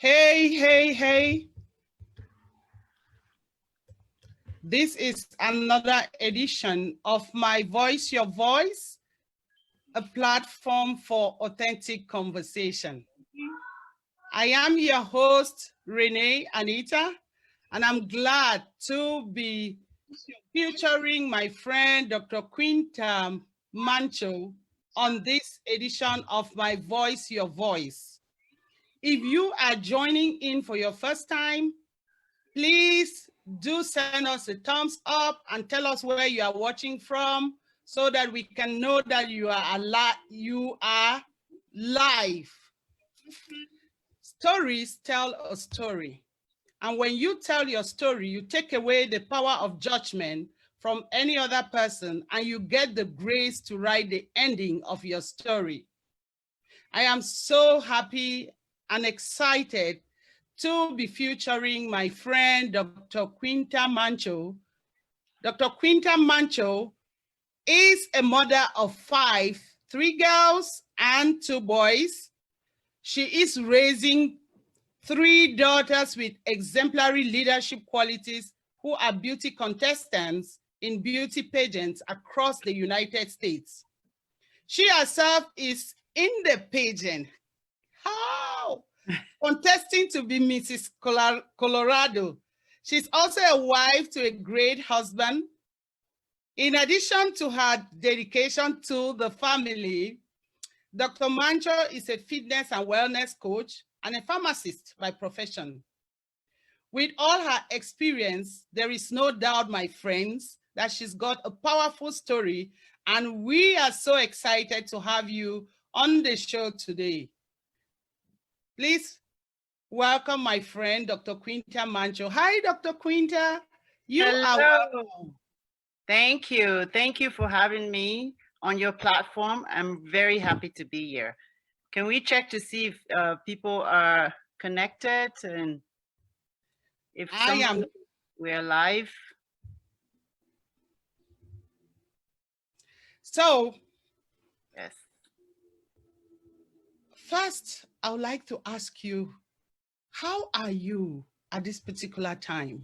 Hey, hey, hey. This is another edition of My Voice, Your Voice, a platform for authentic conversation. I am your host, Renee Anita, and I'm glad to be featuring my friend, Dr. Quinta Mancho, on this edition of My Voice, Your Voice. If you are joining in for your first time, please do send us a thumbs up and tell us where you are watching from so that we can know that you are live. Stories tell a story. And when you tell your story, you take away the power of judgment from any other person and you get the grace to write the ending of your story. I am so happy and excited to be featuring my friend, Dr. Quinta Mancho. Dr. Quinta Mancho is a mother of five, 3 girls and 2 boys. She is raising 3 daughters with exemplary leadership qualities who are beauty contestants in beauty pageants across the United States. She herself is in the pageant. How? Contesting to be Mrs. Colorado. She's also a wife to a great husband. In addition to her dedication to the family, Dr. Mancho is a fitness and wellness coach and a pharmacist by profession. With all her experience, there is no doubt, my friends, that she's got a powerful story, and we are so excited to have you on the show today. Please welcome my friend, Dr. Quinta Mancho. Hi, Dr. Quinta. Hello. Thank you. Thank you for having me on your platform. I'm very happy to be here. Can we check to see if people are connected and if we're live? So, yes. First, I would like to ask you, how are you at this particular time?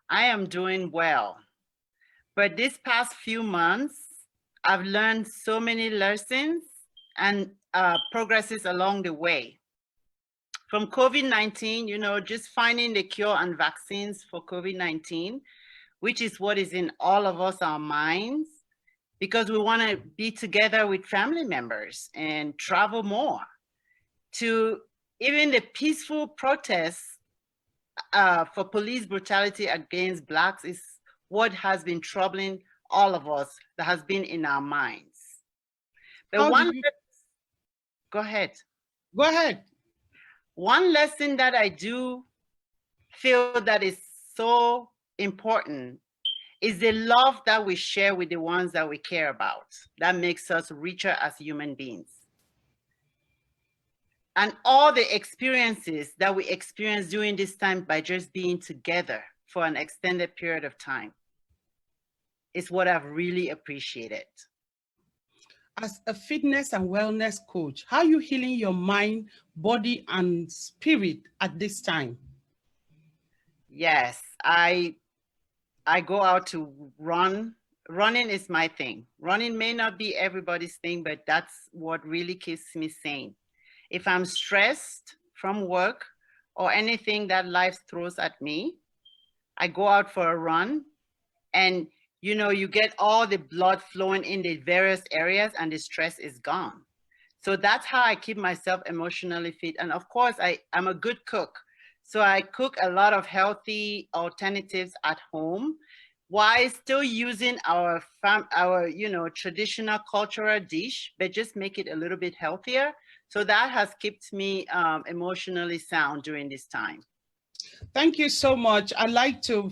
I am doing well. But this past few months, I've learned so many lessons and progresses along the way. From COVID-19, just finding the cure and vaccines for COVID-19, which is what is in all of us, our minds, because we want to be together with family members and travel more, to even the peaceful protests for police brutality against Blacks is what has been troubling all of us, that has been in our minds. But go ahead. Go ahead. One lesson that I do feel that is so important is the love that we share with the ones that we care about. That makes us richer as human beings. And all the experiences that we experience during this time by just being together for an extended period of time is what I've really appreciated. As a fitness and wellness coach, how are you healing your mind, body, and spirit at this time? Yes, I go out to run. Running is my thing. Running may not be everybody's thing, but that's what really keeps me sane. If I'm stressed from work or anything that life throws at me, I go out for a run, and you get all the blood flowing in the various areas and the stress is gone. So that's how I keep myself emotionally fit. And of course, I'm a good cook. So I cook a lot of healthy alternatives at home while still using our traditional cultural dish, but just make it a little bit healthier. So that has kept me emotionally sound during this time. Thank you so much. I'd like to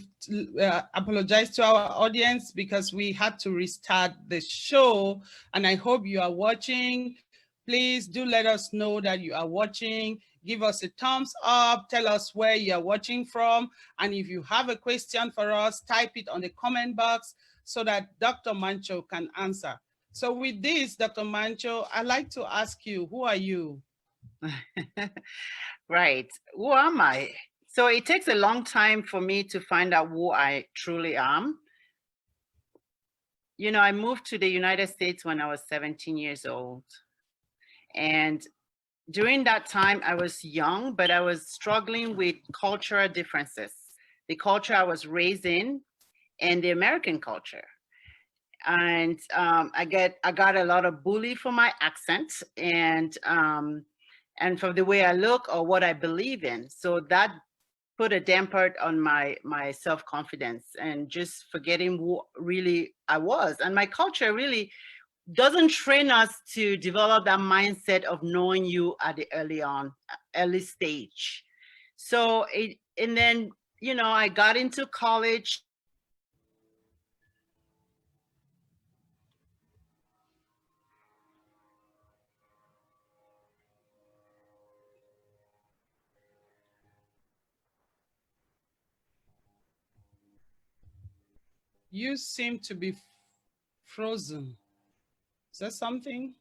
apologize to our audience because we had to restart the show, and I hope you are watching. Please do let us know that you are watching. Give us a thumbs up, tell us where you are watching from, and if you have a question for us, type it on the comment box so that Dr. Mancho can answer. So with this, Dr. Mancho, I'd like to ask you, who are you? Right. Who am I? So it takes a long time for me to find out who I truly am. You know, I moved to the United States when I was 17 years old. And during that time, I was young, but I was struggling with cultural differences, the culture I was raised in and the American culture. And I got a lot of bully for my accent and for the way I look or what I believe in. So that put a damper on my self-confidence and just forgetting who really I was. And my culture really doesn't train us to develop that mindset of knowing you at the early stage. So and then, you know, I got into college. You seem to be frozen. Is that something?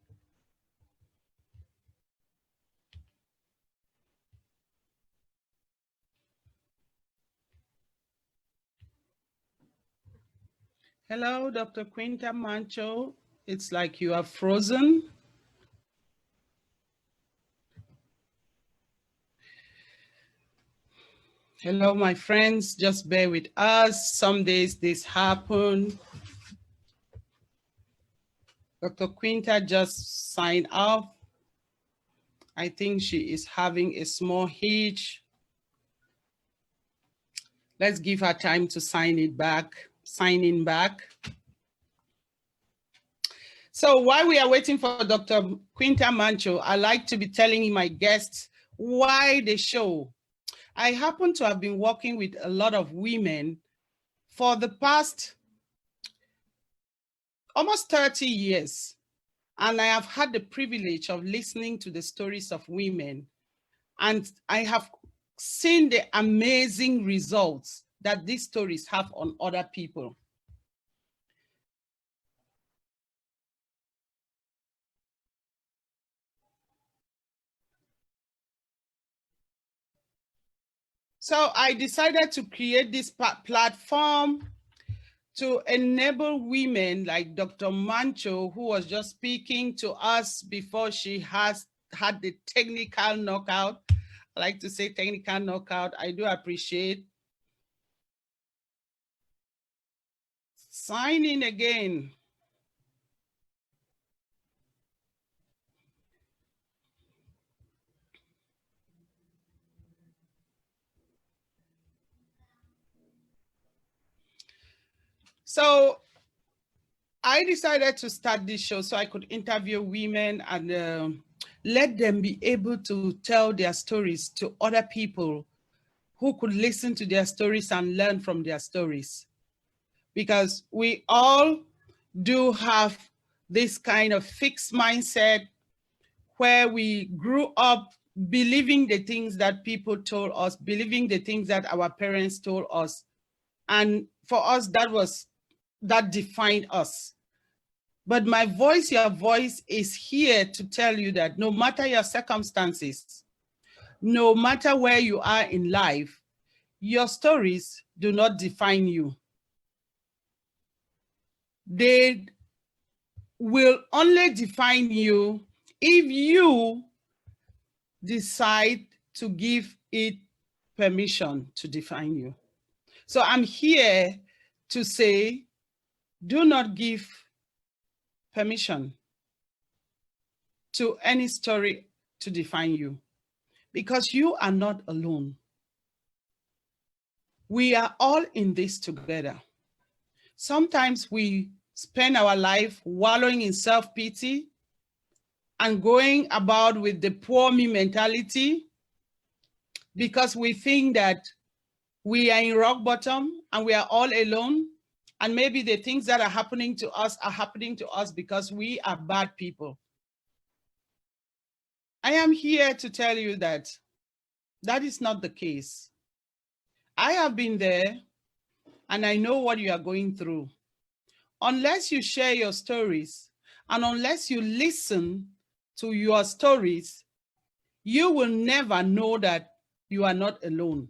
Hello, Dr. Quinta Mancho. It's like you are frozen. Hello, my friends. Just bear with us. Some days this happen. Dr. Quinta just signed off. I think she is having a small hitch. Let's give her time to sign in back. So while we are waiting for Dr. Quinta Mancho, I like to be telling my guests why the show. I happen to have been working with a lot of women for the past almost 30 years. And I have had the privilege of listening to the stories of women. And I have seen the amazing results that these stories have on other people. So I decided to create this platform to enable women like Dr. Mancho, who was just speaking to us before she has had the technical knockout. I like to say technical knockout. I do appreciate. Sign in again. So I decided to start this show so I could interview women and let them be able to tell their stories to other people who could listen to their stories and learn from their stories. Because we all do have this kind of fixed mindset where we grew up believing the things that people told us, believing the things that our parents told us. And for us, that defined us. But my voice, your voice is here to tell you that no matter your circumstances, no matter where you are in life, your stories do not define you. They will only define you if you decide to give it permission to define you. So I'm here to say, do not give permission to any story to define you, because you are not alone. We are all in this together. Sometimes we spend our life wallowing in self-pity and going about with the poor me mentality because we think that we are in rock bottom and we are all alone. And maybe the things that are happening to us because we are bad people. I am here to tell you that that is not the case. I have been there and I know what you are going through. Unless you share your stories and unless you listen to your stories, you will never know that you are not alone.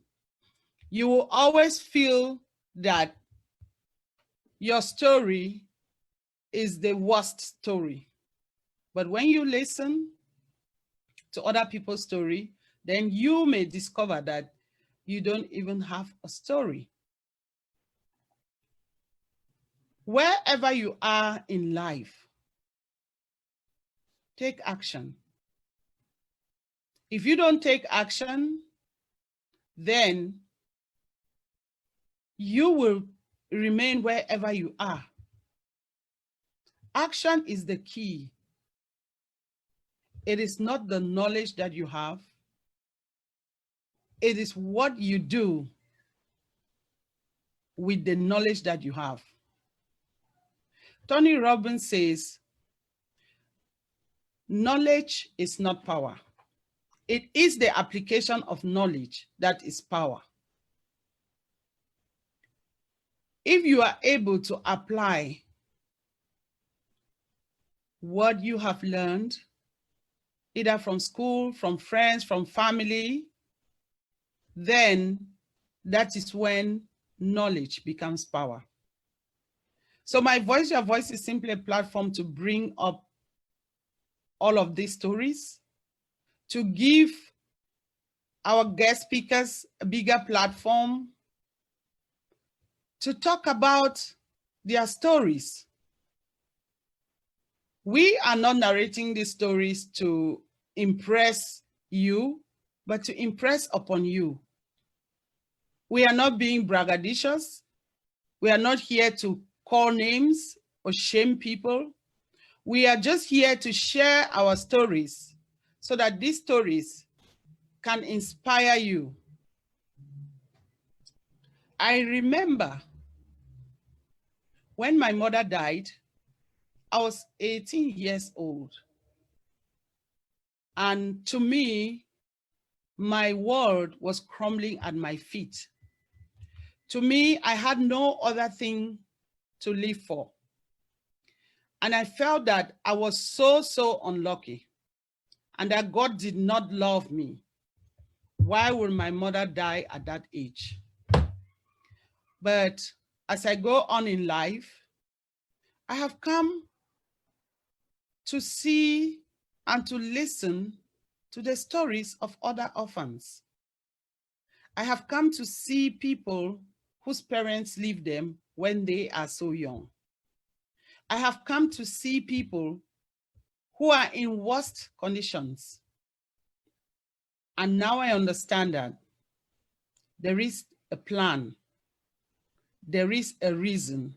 You will always feel that your story is the worst story. But when you listen to other people's story, then you may discover that you don't even have a story. Wherever you are in life, take action. If you don't take action, then you will remain wherever you are. Action is the key. It is not the knowledge that you have. It is what you do with the knowledge that you have. Tony Robbins says, knowledge is not power. It is the application of knowledge that is power. If you are able to apply what you have learned, either from school, from friends, from family, then that is when knowledge becomes power. So my Voice Your Voice is simply a platform to bring up all of these stories, to give our guest speakers a bigger platform, to talk about their stories. We are not narrating these stories to impress you, but to impress upon you. We are not being braggadocious. We are not here to call names or shame people. We are just here to share our stories so that these stories can inspire you. I remember when my mother died, I was 18 years old. And to me, my world was crumbling at my feet. To me, I had no other thing to live for. And I felt that I was so unlucky and that God did not love me. Why would my mother die at that age? But as I go on in life, I have come to see and to listen to the stories of other orphans. I have come to see people whose parents leave them when they are so young. I have come to see people who are in worst conditions. And now I understand that there is a plan. There is a reason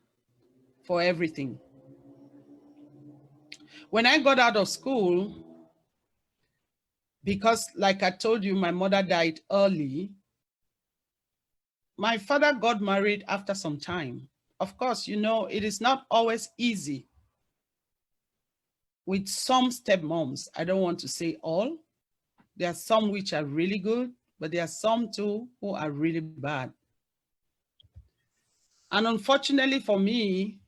for everything. When I got out of school, because like I told you, my mother died early, my father got married after some time. Of course, you know, it is not always easy with some stepmoms. I don't want to say all. There are some which are really good, but there are some too who are really bad. And unfortunately for me,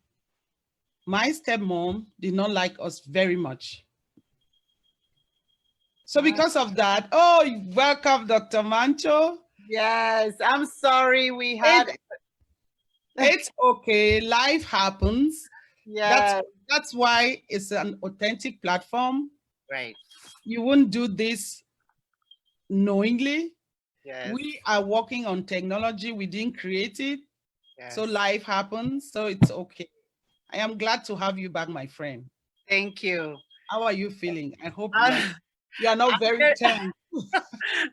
my stepmom did not like us very much. So because of that, oh, welcome, Dr. Mancho. Yes, I'm sorry we had. It's okay. Life happens. Yeah. That's why it's an authentic platform. Right. You wouldn't do this knowingly. Yes. We are working on technology. We didn't create it. Yes. So life happens. So it's okay. I am glad to have you back, my friend. Thank you. How are you feeling? I hope you are not very tense.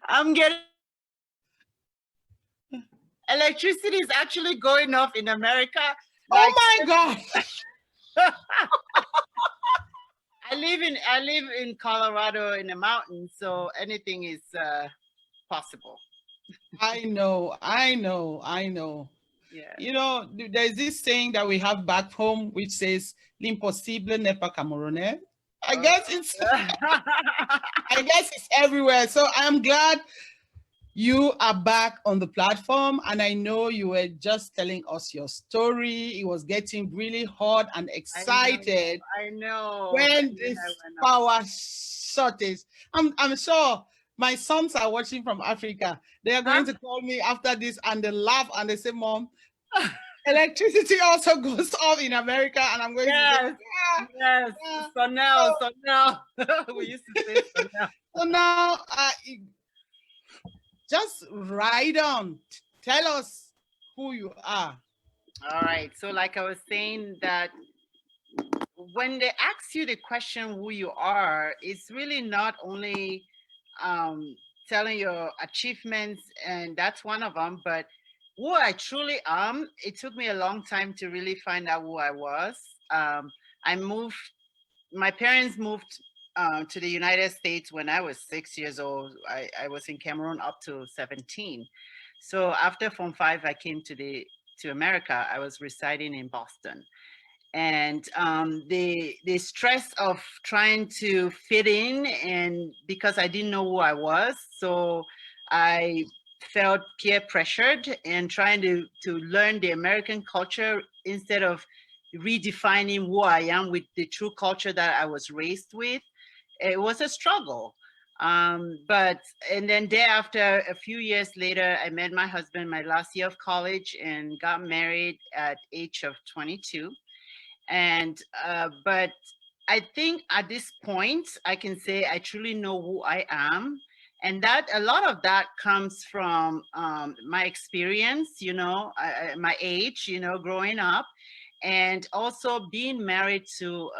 I'm getting. Electricity is actually going off in America. Like, oh my God. I live in Colorado in the mountains, so anything is possible. I know. Yeah. You know, there's this saying that we have back home which says l'impossible n'est pas camerounais. I guess it's everywhere. So I'm glad you are back on the platform, and I know you were just telling us your story. It was getting really hot and excited. I know. When this power shortage. I'm sure My sons are watching from Africa. They are Huh? going to call me after this and they laugh and they say, Mom, electricity also goes off in America. And I'm going to say, Yes, yeah, yes. yeah. So now, So, so now. We used to say so now. so now, just write on. Tell us who you are. All right. So, like I was saying, that when they ask you the question who you are, it's really not only um, telling your achievements, and that's one of them, but who I truly am. It took me a long time to really find out who I was. I moved, my parents moved to the United States when I was 6 years old. I was in Cameroon up to 17. So after Form 5, I came to America. I was residing in Boston, and the stress of trying to fit in, and because I didn't know who I was, so I felt peer pressured and trying to learn the American culture instead of redefining who I am with the true culture that I was raised with. It was a struggle. But and then thereafter, a few years later, I met my husband my last year of college and got married at age of 22. And but I think at this point I can say I truly know who I am, and that a lot of that comes from my experience, my age, growing up, and also being married to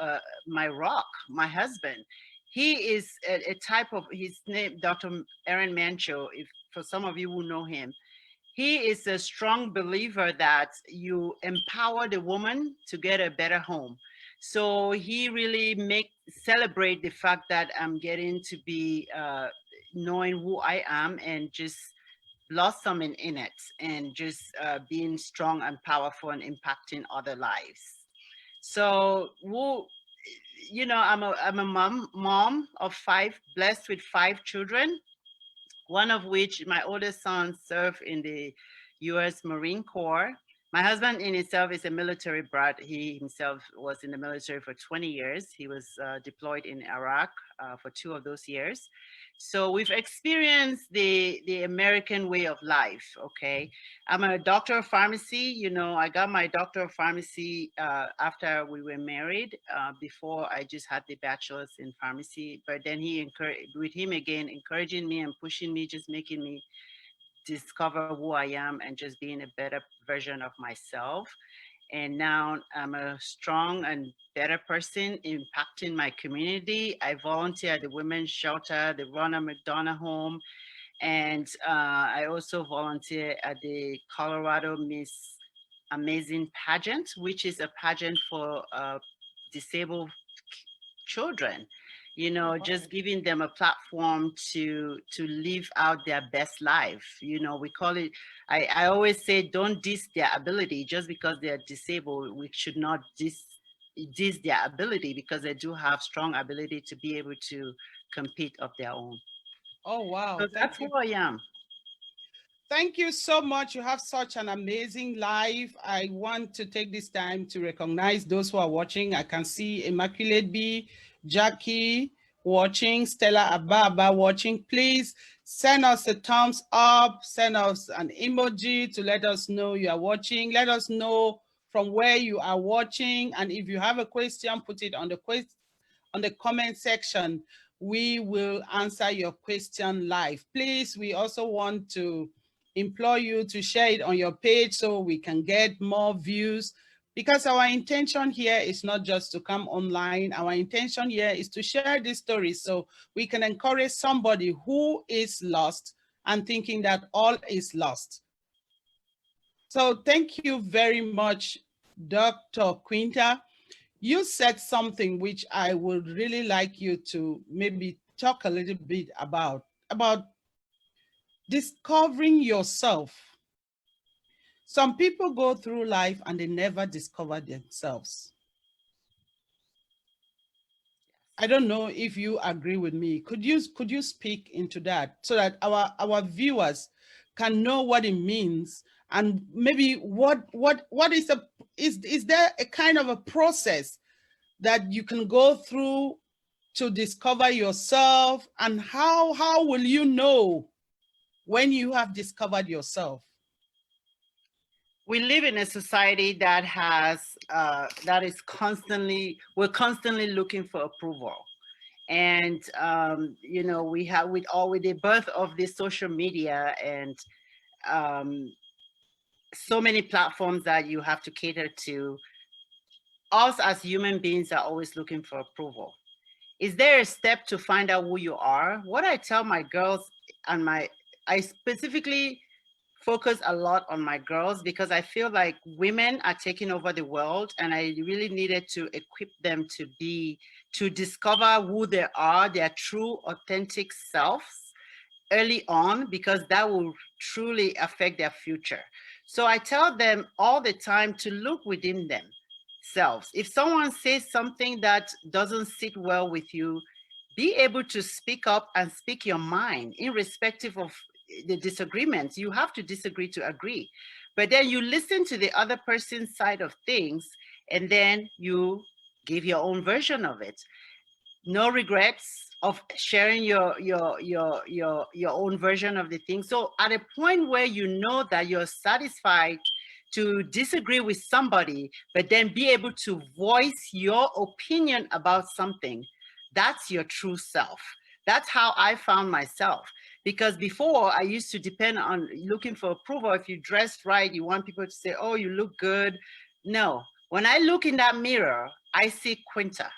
my rock, my husband. He is a type of, his name Dr. Aaron Mancho, if for some of you who know him. He is a strong believer that you empower the woman to get a better home. So he really make celebrate the fact that I'm getting to be knowing who I am and just blossom in it, and just being strong and powerful and impacting other lives. So who, I'm a mom of five, blessed with five children, one of which my oldest son served in the U.S. Marine Corps. My husband in itself is a military brat. He himself was in the military for 20 years. He was deployed in Iraq for 2 of those years. So we've experienced the American way of life. Okay, I'm a doctor of pharmacy. I got my doctor of pharmacy after we were married. Before I just had the bachelor's in pharmacy, but then he encouraged, with him again, encouraging me and pushing me, just making me discover who I am and just being a better version of myself. And now I'm a strong and better person impacting my community. I volunteer at the women's shelter, the Ronald McDonough Home, and I also volunteer at the Colorado Miss Amazing pageant, which is a pageant for disabled children. Just giving them a platform to live out their best life. We call it. I always say, don't diss their ability just because they are disabled. We should not diss their ability, because they do have strong ability to be able to compete of their own. Oh, So wow. that's Thank you. who I am. Thank you so much. You have such an amazing life. I want to take this time to recognize those who are watching. I can see Immaculate B, Jackie watching, Stella Ababa watching. Please send us a thumbs up, send us an emoji to let us know you are watching. Let us know from where you are watching. And if you have a question, put it on the comment section. We will answer your question live. Please, we also want to implore you to share it on your page so we can get more views, because our intention here is not just to come online. Our intention here is to share this story so we can encourage somebody who is lost and thinking that all is lost. So thank you very much, Dr. Quinta. You said something which I would really like you to maybe talk a little bit about discovering yourself. Some people go through life and they never discover themselves. I don't know if you agree with me. Could you speak into that so that our viewers can know what it means, and maybe what is there a kind of a process that you can go through to discover yourself? And how will you know when you have discovered yourself? We live in a society that has that is constantly, we're constantly looking for approval. And you know, we have, with the birth of the social media and um, so many platforms that you have to cater to, us as human beings are always looking for approval. Is there a step to find out who you are? What I tell my girls, and I specifically focus a lot on my girls because I feel like women are taking over the world, and I really needed to equip them to discover who they are, their true authentic selves early on, because that will truly affect their future. So I tell them all the time to look within themselves. If someone says something that doesn't sit well with you, be able to speak up and speak your mind, irrespective of the disagreements. You have to disagree to agree. But then you listen to the other person's side of things, and then you give your own version of it. No regrets of sharing your own version of the thing. So at a point where you know that you're satisfied to disagree with somebody, but then be able to voice your opinion about something, that's your true self. That's how I found myself. Because before, I used to depend on looking for approval. If you dressed right, you want people to say, oh, you look good. No, when I look in that mirror, I see Quinta.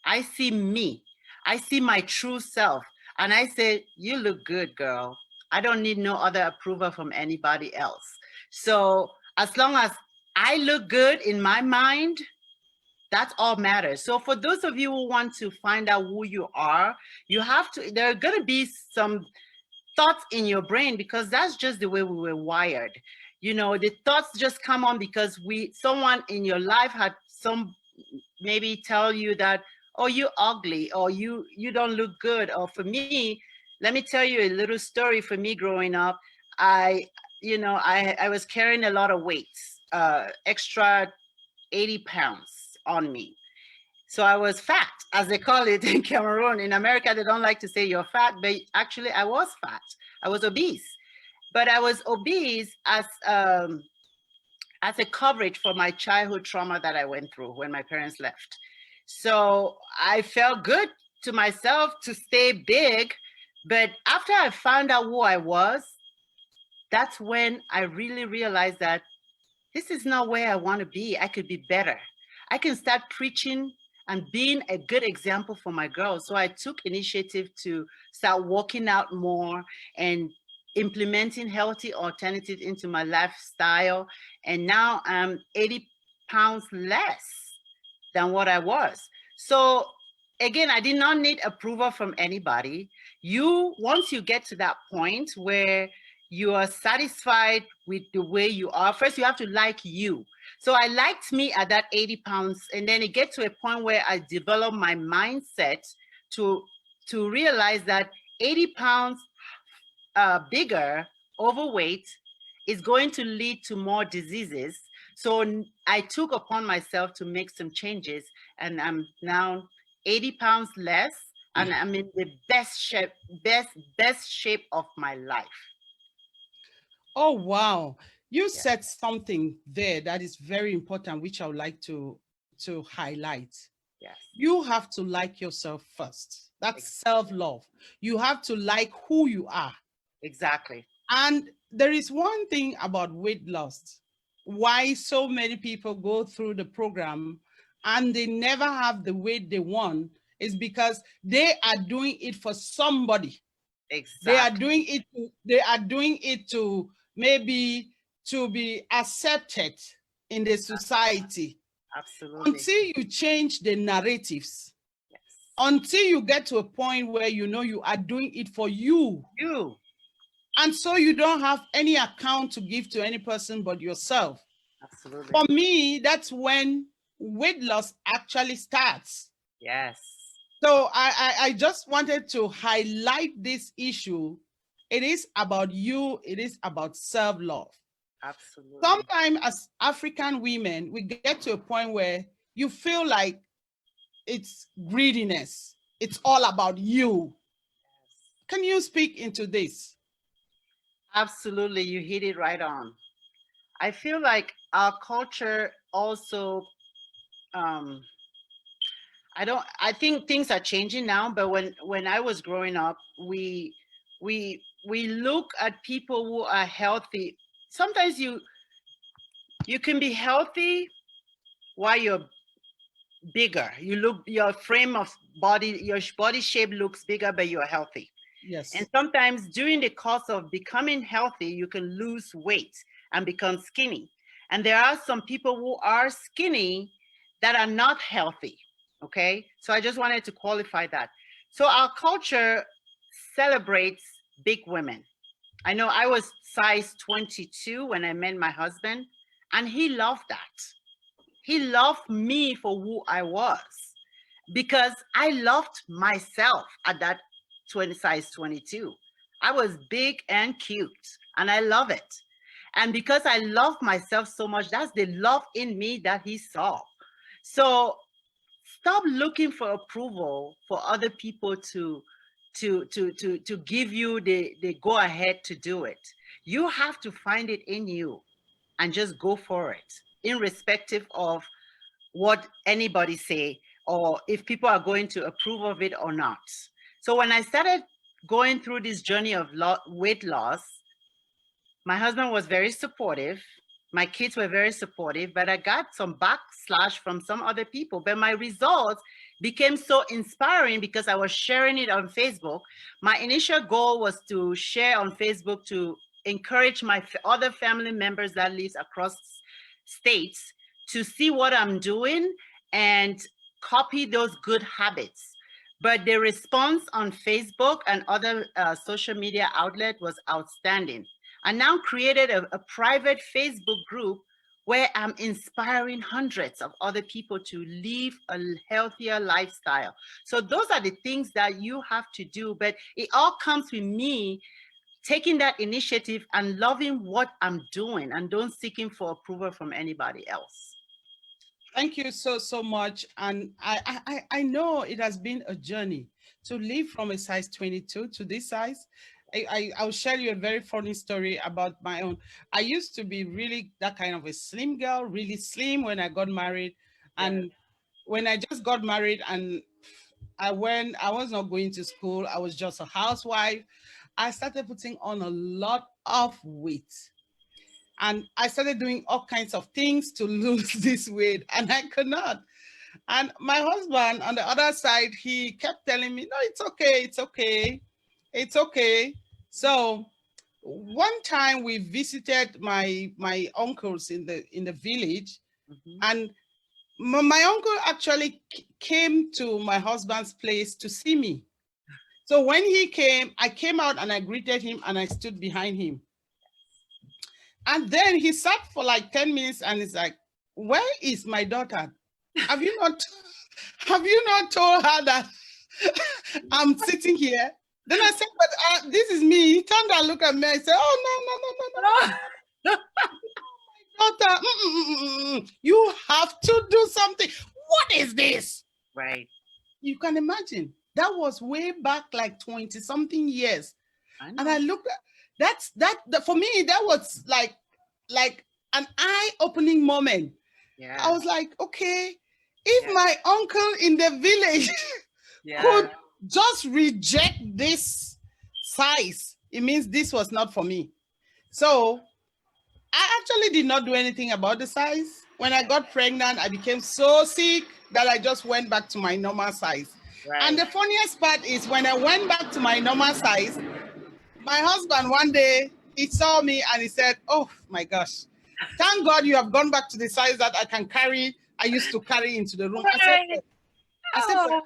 I see me. I see my true self. And I say, you look good, girl. I don't need no other approval from anybody else. So as long as I look good in my mind, that's all matters. So for those of you who want to find out who you are, you have to, there are going to be some thoughts in your brain, because that's just the way we were wired. You know, the thoughts just come on because someone in your life had some, maybe tell you that, oh, you ugly, or you don't look good. Or for me, let me tell you a little story. For me growing up, I I was carrying a lot of weights, extra 80 pounds on me. So I was fat, as they call it in Cameroon. In America, they don't like to say you're fat, but actually I was fat. I was obese. But I was obese as a coverage for my childhood trauma that I went through when my parents left. So I felt good to myself to stay big. But after I found out who I was, that's when I really realized that this is not where I want to be. I could be better. I can start preaching and being a good example for my girls. So I took initiative to start working out more and implementing healthy alternatives into my lifestyle. And now I'm 80 pounds less than what I was. So again, I did not need approval from anybody. Once you get to that point where you are satisfied with the way you are, first you have to like you. So I liked me at that 80 pounds, and then it gets to a point where I develop my mindset to realize that 80 pounds bigger, overweight, is going to lead to more diseases. So I took upon myself to make some changes, and I'm now 80 pounds less, and I'm in the best shape of my life. Oh, wow. You Yeah. said something there that is very important, which I would like to highlight. Yes. You have to like yourself first. That's Exactly. self-love. You have to like who you are. Exactly. And there is one thing about weight loss, why so many people go through the program and they never have the weight they want, is because they are doing it for somebody. Exactly. They are doing it to maybe to be accepted in the society. Absolutely. Until you change the narratives, Yes. until you get to a point where you know you are doing it for you, You. and so you don't have any account to give to any person but yourself. Absolutely. For me, that's when weight loss actually starts. Yes. So I just wanted to highlight this issue. It is about you, it is about self-love. Absolutely. Sometimes as African women, we get to a point where you feel like it's greediness. it's all about you. Can you speak into this? Absolutely, you hit it right on. I feel like our culture also, um, I think things are changing now, but when I was growing up, we look at people who are healthy. Sometimes you can be healthy while you're bigger. Your frame of body, your body shape looks bigger, but you're healthy. And Yes. sometimes during the course of becoming healthy, you can lose weight and become skinny. And there are some people who are skinny that are not healthy. Okay. So I just wanted to qualify that. So our culture celebrates big women. I know I was size 22 when I met my husband, and he loved that. He loved me for who I was because I loved myself at that 20 size 22. I was big and cute and I love it. And because I love myself so much, that's the love in me that he saw. So stop looking for approval for other people to give you the go ahead to do it. You have to find it in you and just go for it, irrespective of what anybody say or if people are going to approve of it or not. So when I started going through this journey of weight loss, my husband was very supportive. My kids were very supportive, but I got some backslash from some other people. But my results became so inspiring because I was sharing it on Facebook. My initial goal was to share on Facebook to encourage my other family members that live across states to see what I'm doing and copy those good habits. But the response on Facebook and other social media outlet was outstanding. I now created a private Facebook group where I'm inspiring hundreds of other people to live a healthier lifestyle. So those are the things that you have to do, but it all comes with me taking that initiative and loving what I'm doing and don't seeking for approval from anybody else. Thank you so much. And I know it has been a journey to live from a size 22 to this size. I'll share you a very funny story about my own. I used to be really that kind of a slim girl, really slim when I got married. Yeah. And when I just got married and I was not going to school, I was just a housewife. I started putting on a lot of weight. And I started doing all kinds of things to lose this weight, and I could not. And my husband on the other side, he kept telling me, no, it's okay, it's okay, it's okay. So one time we visited my uncles in the village, Mhm. and my uncle actually came to my husband's place to see me. So when he came, I came out and I greeted him and I stood behind him. And then he sat for like 10 minutes and he's like, where is my daughter? Have you not have you not told her that I'm sitting here? Then I said, but this is me. He turned and looked at me. I said, oh, no, no, no, no, no, daughter. You have to do something. What is this? Right. You can imagine. That was way back like 20 something years. I And know. I looked at that for me, that was like an eye-opening moment. I Yeah. was like, okay, if Yeah. my uncle in the village Yeah. could just reject this size, it means this was not for me. So I actually did not do anything about the size. When I got pregnant, I became so sick that I just went back to my normal size. And Right. the funniest part is when I went back to my normal size, my husband one day, he saw me and he said, oh my gosh, thank God you have gone back to the size that I can carry, I used to carry into the room. Right. I said, but Oh,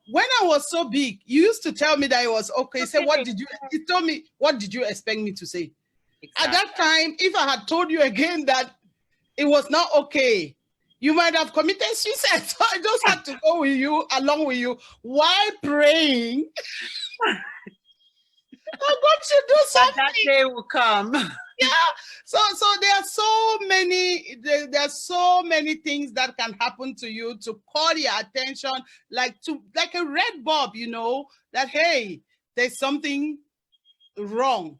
when I was so big, you used to tell me that it was okay. He said, what okay. did you, he told me, what did you expect me to say? At Exactly. that time, if I had told you again that it was not okay, you might have committed suicide. So I just had to go with you, along with you, while praying Oh, God should do That something. day will come. Yeah. So there are so many, there are so many things that can happen to you to call your attention, like a red bulb, you know, that hey, there's something wrong.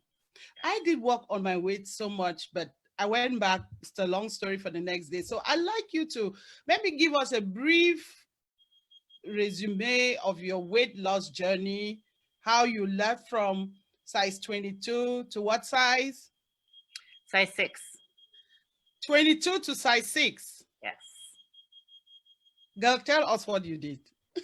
I did work on my weight so much, but I went back. It's a long story for the next day. So I'd like you to maybe give us a brief resume of your weight loss journey, how you left from size 22 to what size? Size 6. 22 to size 6. Yes. Girl, tell us what you did.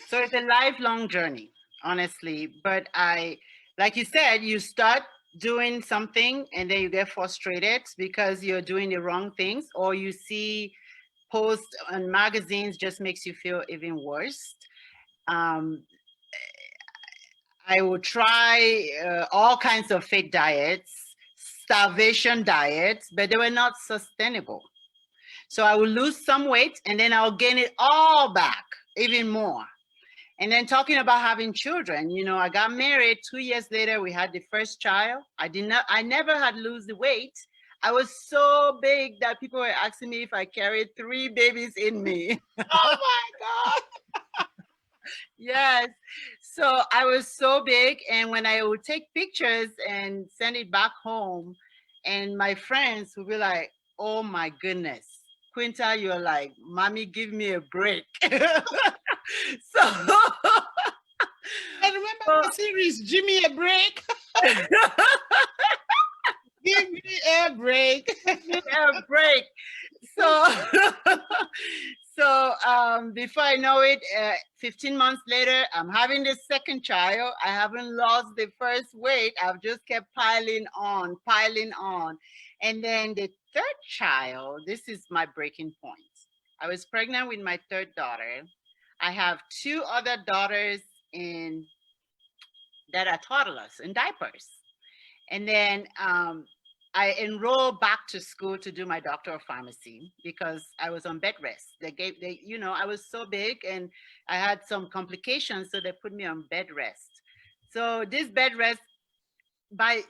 So it's a lifelong journey, honestly. But like you said, you start doing something and then you get frustrated because you're doing the wrong things, or you see posts on magazines just makes you feel even worse. Um, I would try all kinds of fake diets, starvation diets, but they were not sustainable. So I will lose some weight and then I'll gain it all back, even more. And then talking about having children, you know, I got married 2 years later, we had the first child. I never had lose the weight. I was so big that people were asking me if I carried 3 babies in me. Oh my God. Yes. So I was so big. And when I would take pictures and send it back home, and my friends would be like, oh my goodness, Quinta, you're like, mommy, give me a break. So I remember the series, Jimmy a break. Give me a break. a break. So, before I know it, 15 months later, I'm having the second child. I haven't lost the first weight. I've just kept piling on, piling on. And then the third child, this is my breaking point. I was pregnant with my third daughter. I have 2 other daughters in that are toddlers in diapers. And then I enrolled back to school to do my doctor of pharmacy because I was on bed rest. I was so big and I had some complications, so they put me on bed rest. So this bed rest, by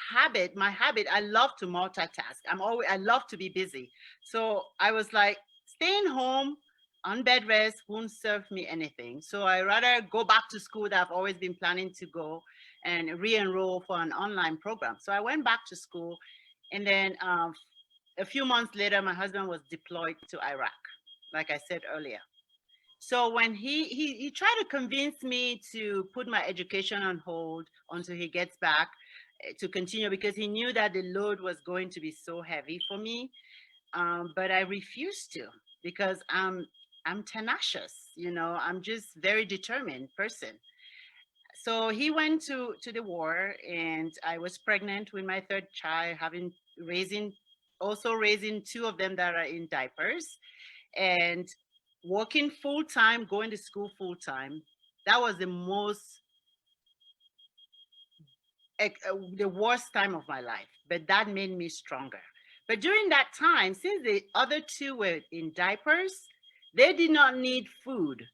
habit, my habit, I love to multitask. I love to be busy. So I was like, staying home on bed rest won't serve me anything. So I rather go back to school that I've always been planning to go and re-enroll for an online program. So I went back to school, and then a few months later, my husband was deployed to Iraq, like I said earlier. So when he tried to convince me to put my education on hold until he gets back, to continue, because he knew that the load was going to be so heavy for me. But I refused to, because I'm tenacious, I'm just very determined person. So he went to the war, and I was pregnant with my third child, raising 2 of them that are in diapers, and working full time, going to school full time. That was the worst time of my life, but that made me stronger. But during that time, since the other 2 were in diapers, they did not need food.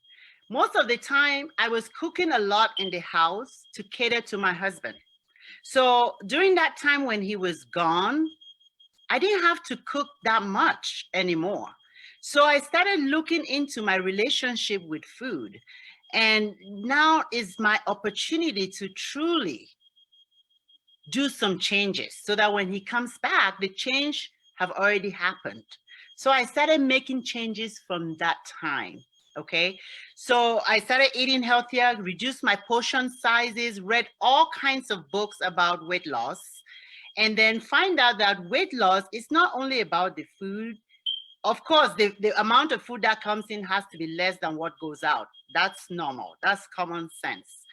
Most of the time, I was cooking a lot in the house to cater to my husband. So during that time when he was gone, I didn't have to cook that much anymore. So I started looking into my relationship with food. And now is my opportunity to truly do some changes so that when he comes back, the change have already happened. So I started making changes from that time. Okay. So I started eating healthier, reduced my portion sizes, read all kinds of books about weight loss, and then find out that weight loss is not only about the food. Of course, the amount of food that comes in has to be less than what goes out. That's normal. That's common sense.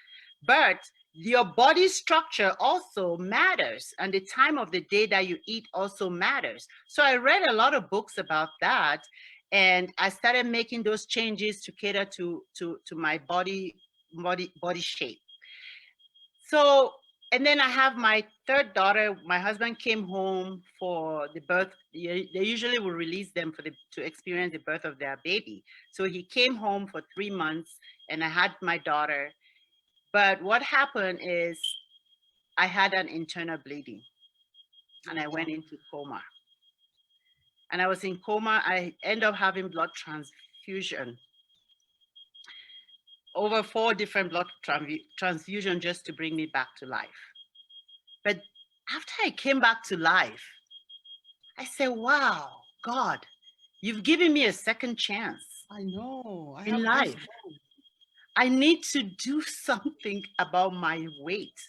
But your body structure also matters, and the time of the day that you eat also matters. So I read a lot of books about that, and I started making those changes to cater to my body shape. So, and then I have my third daughter. My husband came home for the birth. They usually will release them to experience the birth of their baby. So he came home for 3 months, and I had my daughter. But what happened is I had an internal bleeding and I went into coma. And I was in coma. I ended up having blood transfusion, over 4 different blood transfusion just to bring me back to life. But after I came back to life, I said, wow, God, you've given me a second chance. I know. I in have life. goosebumps. I need to do something about my weight.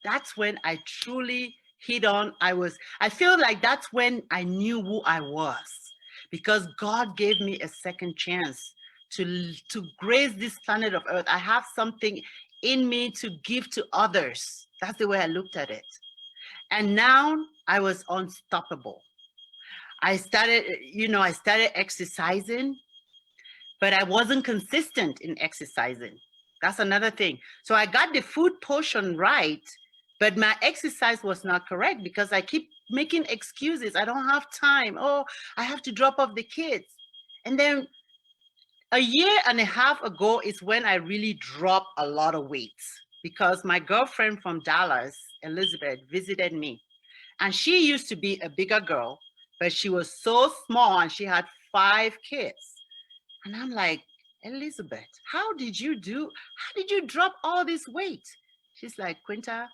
That's when I truly hit on. I feel like that's when I knew who I was, because God gave me a second chance to grace this planet of Earth. I have something in me to give to others. That's the way I looked at it. And now I was unstoppable. I started exercising, but I wasn't consistent in exercising. That's another thing. So I got the food portion right, but my exercise was not correct because I keep making excuses. I don't have time. Oh, I have to drop off the kids. And then a year and a half ago is when I really dropped a lot of weight, because my girlfriend from Dallas, Elizabeth, visited me. And she used to be a bigger girl, but she was so small and she had 5 kids. And I'm like, Elizabeth, how did you drop all this weight? She's like, Quinta,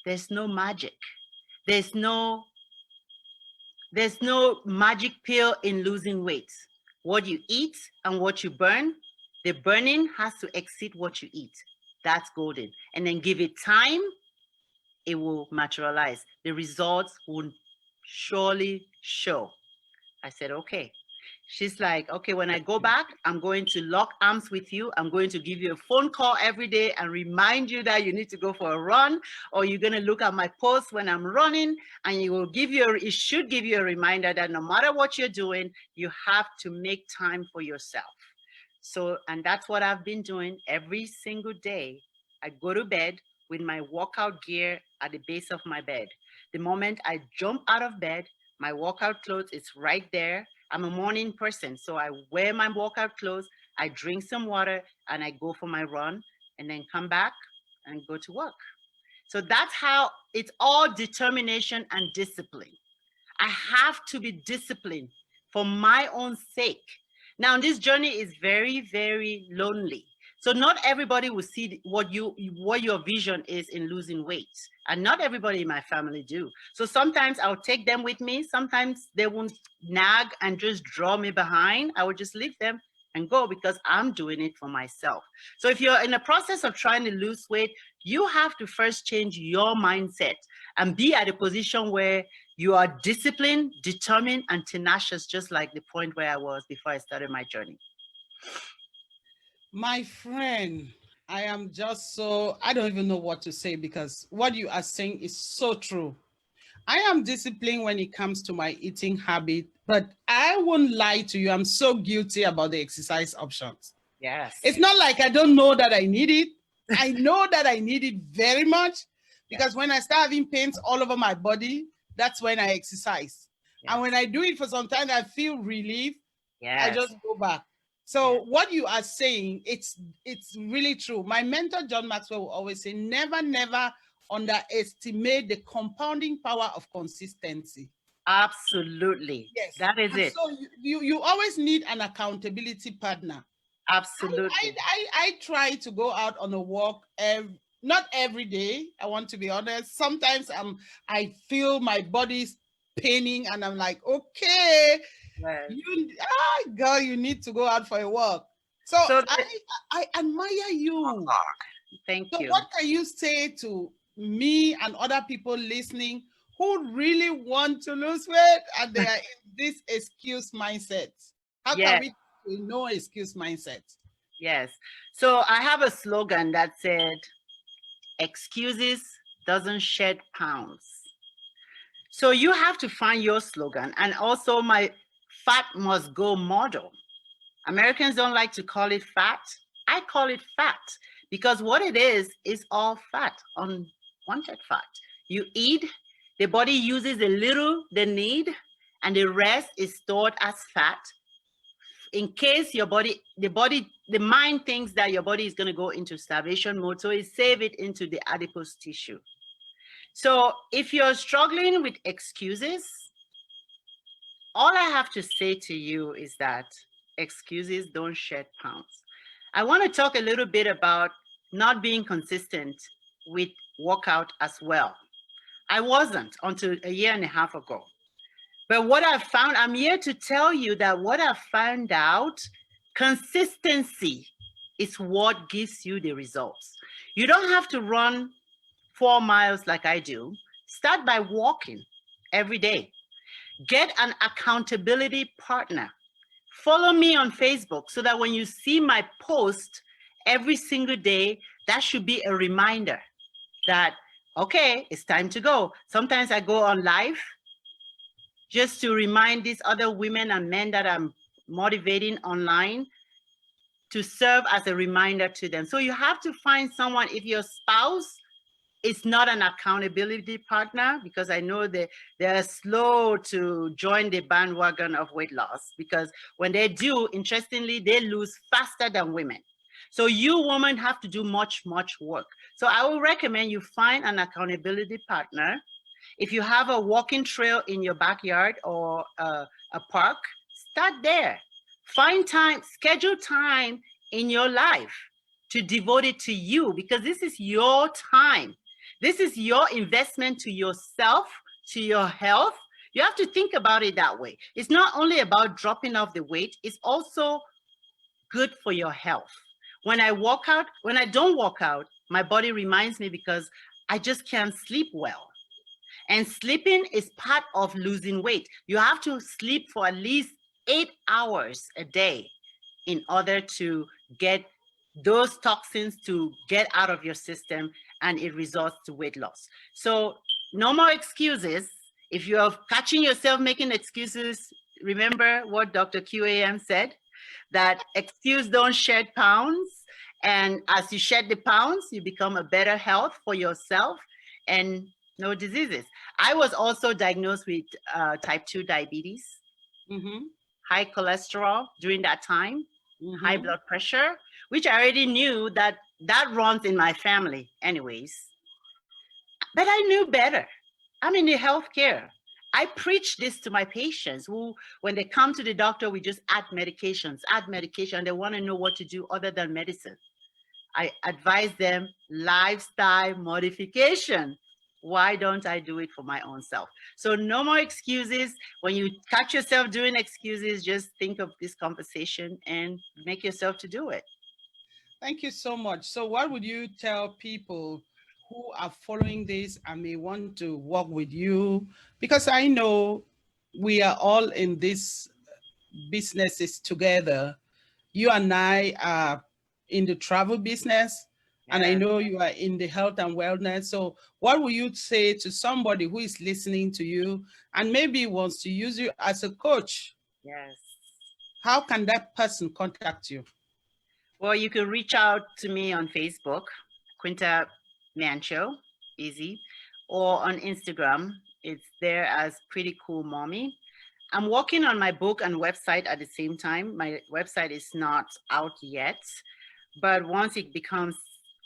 there's no magic. There's no magic pill in losing weight. What you eat and what you burn, the burning has to exceed what you eat. That's golden. And then give it time, it will materialize. The results will surely show. I said, okay. She's like, okay, when I go back, I'm going to lock arms with you. I'm going to give you a phone call every day and remind you that you need to go for a run, or you're going to look at my post when I'm running, and it should give you a reminder that no matter what you're doing, you have to make time for yourself. So, and that's what I've been doing every single day. I go to bed with my workout gear at the base of my bed. The moment I jump out of bed, my workout clothes is right there. I'm a morning person, so I wear my workout clothes, I drink some water, and I go for my run, and then come back and go to work. So that's how it's all determination and discipline. I have to be disciplined for my own sake. Now, this journey is very, very lonely. So not everybody will see what your vision is in losing weight. And not everybody in my family do. So sometimes I'll take them with me. Sometimes they won't nag and just draw me behind. I will just leave them and go, because I'm doing it for myself. So if you're in the process of trying to lose weight, you have to first change your mindset and be at a position where you are disciplined, determined, and tenacious, just like the point where I was before I started my journey. My friend, I am just I don't even know what to say, because what you are saying is so true. I am disciplined when it comes to my eating habit, but I won't lie to you. I'm so guilty about the exercise options. Yes. It's not like I don't know that I need it. I know that I need it very much, because when I start having pains all over my body, that's when I exercise. Yes. And when I do it for some time, I feel relief. Yes. I just go back. So what you are saying, it's really true. My mentor, John Maxwell, will always say, never, never underestimate the compounding power of consistency. Absolutely. Yes. That is it. So you always need an accountability partner. Absolutely. I try to go out on a walk not every day. I want to be honest. Sometimes I feel my body's paining and I'm like, okay, girl, you need to go out for a walk. So I admire you. Thank you. So what can you say to me and other people listening who really want to lose weight and they are in this excuse mindset? How can we no excuse mindset? Yes. So I have a slogan that said, excuses doesn't shed pounds. So you have to find your slogan. And also my fat must go model. Americans don't like to call it fat. I call it fat because what it is all fat, unwanted fat. You eat, the body uses a little they need, and the rest is stored as fat. In case the mind thinks that your body is going to go into starvation mode, so it save it into the adipose tissue. So if you're struggling with excuses, all I have to say to you is that excuses don't shed pounds. I want to talk a little bit about not being consistent with workout as well. I wasn't until a year and a half ago. But what I found, I'm here to tell you that what I found out, consistency is what gives you the results. You don't have to run 4 miles like I do. Start by walking every day. Get an accountability partner. Follow me on Facebook so that when you see my post every single day, that should be a reminder that, okay, it's time to go. Sometimes I go on live just to remind these other women and men that I'm motivating online to serve as a reminder to them. So you have to find someone. If your spouse is not an accountability partner, because I know they're slow to join the bandwagon of weight loss, because when they do, interestingly, they lose faster than women. So you women have to do much, much work. So I will recommend you find an accountability partner. If you have a walking trail in your backyard or a park, start there. Find time, schedule time in your life to devote it to you, because this is your time. This is your investment to yourself, to your health. You have to think about it that way. It's not only about dropping off the weight, it's also good for your health. When I don't walk out, my body reminds me because I just can't sleep well. And sleeping is part of losing weight. You have to sleep for at least 8 hours a day in order to get those toxins to get out of your system, and it results to weight loss. So no more excuses. If you're catching yourself making excuses, remember what Dr. QAM said, that excuse don't shed pounds. And as you shed the pounds, you become a better health for yourself and no diseases. I was also diagnosed with type 2 diabetes, high cholesterol during that time, high blood pressure, which I already knew that runs in my family anyways. But I knew better. I'm in the healthcare. I preach this to my patients who, when they come to the doctor, we just add medication. They want to know what to do other than medicine. I advise them lifestyle modification. Why don't I do it for my own self? So no more excuses. When you catch yourself doing excuses, just think of this conversation and make yourself to do it. Thank you so much. So what would you tell people who are following this and may want to work with you? Because I know we are all in this businesses together. You and I are in the travel business, and I Yeah. know you are in the health and wellness. So what would you say to somebody who is listening to you and maybe wants to use you as a coach? Yes. How can that person contact you? Well, you can reach out to me on Facebook, Quinta Mancho, easy, or on Instagram. It's there as Pretty Cool Mommy. I'm working on my book and website at the same time. My website is not out yet, but once it becomes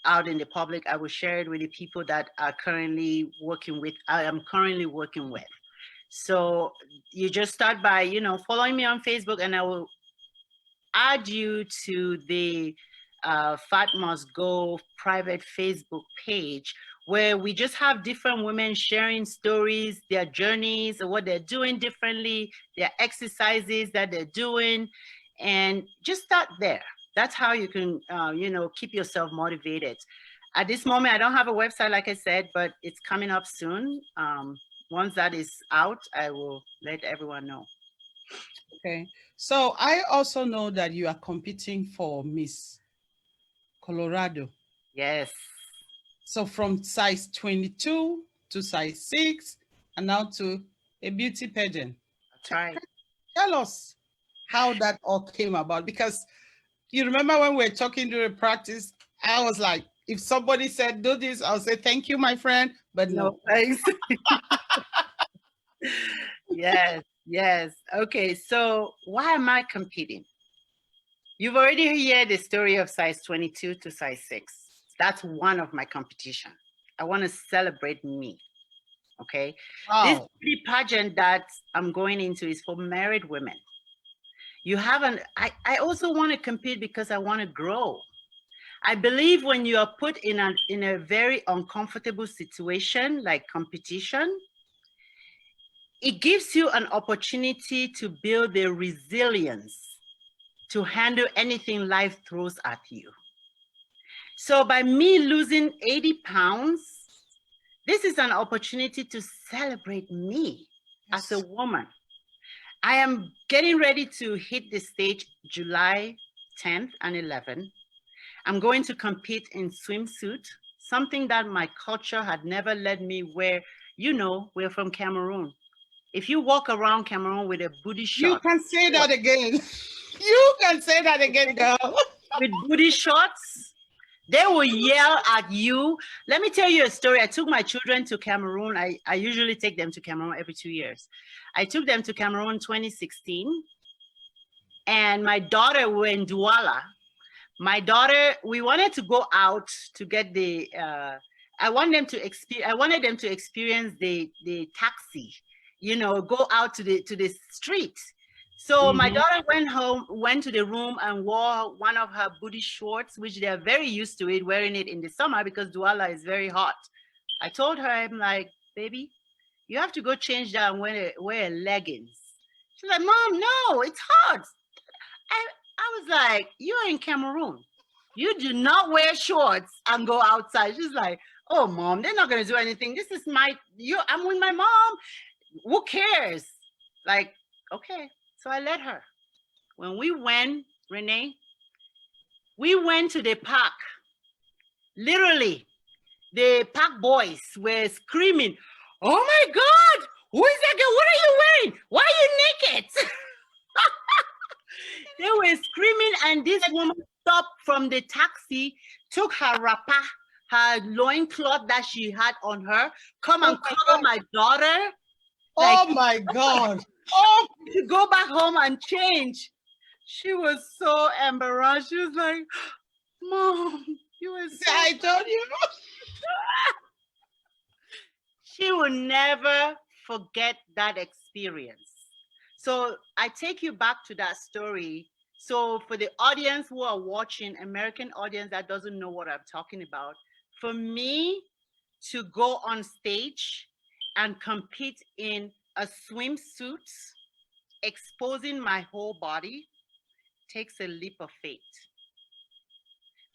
out in the public, I will share it with the people that are currently working with. I am currently working with. So you just start by, following me on Facebook, and I will add you to the Fat Must Go private Facebook page, where we just have different women sharing stories, their journeys, what they're doing differently, their exercises that they're doing, and just start there. That's how you can, keep yourself motivated. At this moment, I don't have a website, like I said, but it's coming up soon. Once that is out, I will let everyone know. Okay. So I also know that you are competing for Miss Colorado. Yes. So from size 22 to size 6 and now to a beauty pageant. That's right. Tell us how that all came about, because you remember when we were talking during practice, I was like, if somebody said do this, I'll say thank you, my friend, but no. Thanks. Yes, yes. Okay, so why am I competing? You've already heard the story of size 22 to size 6. That's one of my competition. I want to celebrate me. Okay. This Wow. beauty pageant that I'm going into is for married women. You haven't, I also want to compete because I want to grow. I believe when you are put in a very uncomfortable situation like competition, it gives you an opportunity to build the resilience to handle anything life throws at you. So by me losing 80 pounds, this is an opportunity to celebrate me as a woman. I am getting ready to hit the stage July 10th and 11th. I'm going to compete in swimsuit, something that my culture had never let me wear. You know, we're from Cameroon. If you walk around Cameroon with a booty You short, can say that again. You can say that again, girl. with booty shorts, they will yell at you. Let me tell you a story. I took my children to Cameroon. I usually take them to Cameroon every 2 years. I took them to Cameroon 2016. And my daughter, we were in Douala. My daughter, we wanted to go out to get the, I wanted them to experience the taxi, you know, go out to the street. So my daughter went to the room and wore one of her booty shorts, which they're very used to it, wearing it in the summer because Douala is very hot. I told her, I'm like, baby, you have to go change that and wear leggings. She's like, Mom, no, it's hot. I was like, you're in Cameroon. You do not wear shorts and go outside. She's like, oh, Mom, they're not going to do anything. This is I'm with my mom. Who cares? Like, okay. So I let her. When we went, Renee, we went to the park. Literally, the park boys were screaming, oh my God, who is that girl? What are you wearing? Why are you naked? They were screaming, and this woman stopped from the taxi, took her wrapper, her loincloth that she had on her, come and cover my daughter. Like, Oh my God. Oh, to go back home and change. She was so embarrassed. She was like, Mom, you were so... I told you. She will never forget that experience. So I take you back to that story. So for the audience who are watching, American audience that doesn't know what I'm talking about, for me to go on stage and compete in a swimsuit, exposing my whole body, takes a leap of faith.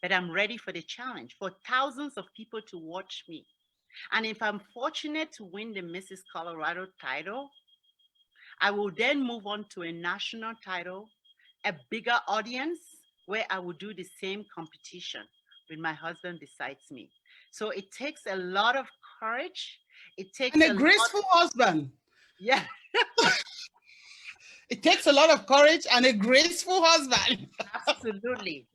But I'm ready for the challenge, for thousands of people to watch me. And if I'm fortunate to win the Mrs. Colorado title, I will then move on to a national title, a bigger audience, where I will do the same competition with my husband besides me. So it takes a lot of courage. It takes And a graceful husband. Yeah. It takes a lot of courage and a graceful husband. Absolutely.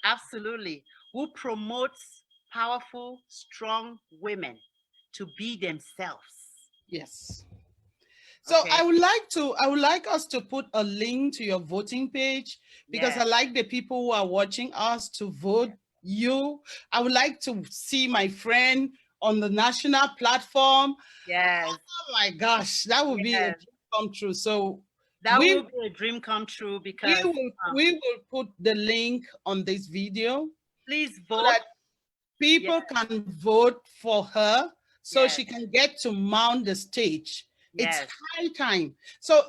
Absolutely. Who promotes powerful, strong women to be themselves. Yes. So Okay. I would like us to put a link to your voting page because I like the people who are watching us to vote you. I would like to see my friend on the national platform. Yes. Oh my gosh, that would be a dream come true. So that will be a dream come true because we will put the link on this video. Please vote. So that people can vote for her so she can get to mount the stage. It's high time. So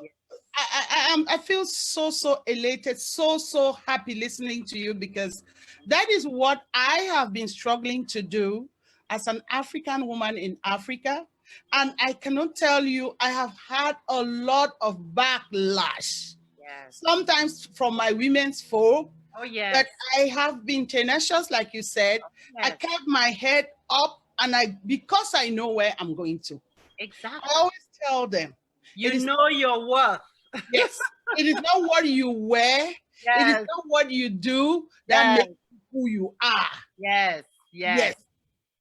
I feel so elated, so happy listening to you because that is what I have been struggling to do as an African woman in Africa. And I cannot tell you, I have had a lot of backlash. Sometimes from my women's folk. Oh, yes. But I have been tenacious, like you said. I kept my head up, and because I know where I'm going to. Exactly. I always tell them. You know your worth. Yes. It is not what you wear. It is not what you do that makes you who you are. Yes.